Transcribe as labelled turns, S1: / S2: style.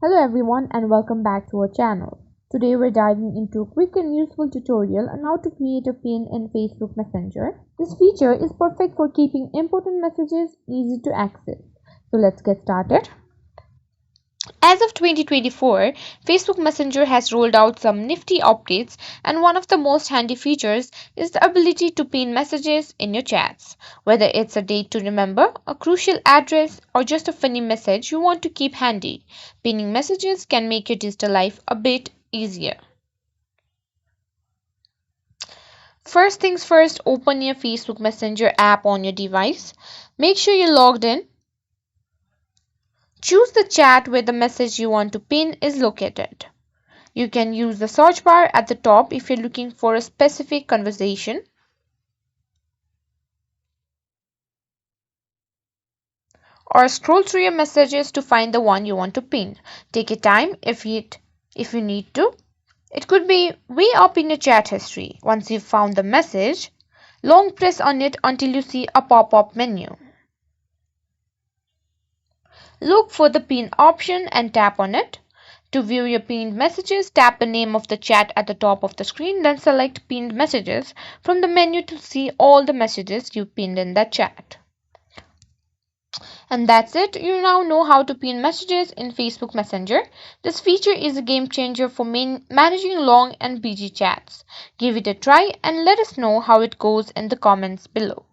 S1: Hello everyone and welcome back to our channel. Today we're diving into a quick and useful tutorial on how to create a pin in Facebook Messenger. This feature is perfect for keeping important messages easy to access. So let's get started. As of 2024, Facebook Messenger has rolled out some nifty updates, and one of the most handy features is the ability to pin messages in your chats. Whether it's a date to remember, a crucial address, or just a funny message you want to keep handy, pinning messages can make your digital life a bit easier. First things first, open your Facebook Messenger app on your device. Make sure you're logged in. Choose the chat where the message you want to pin is located. You can use the search bar at the top if you're looking for a specific conversation, or scroll through your messages to find the one you want to pin. Take your time if you need to. It could be way up in your chat history. Once you've found the message, long press on it until you see a pop-up menu. Look for the pin option and tap on it. To view your pinned messages, tap the name of the chat at the top of the screen, then select Pinned Messages from the menu to see all the messages you pinned in that chat. And that's it. You now know how to pin messages in Facebook Messenger. This feature is a game changer for managing long and busy chats. Give it a try and let us know how it goes in the comments below.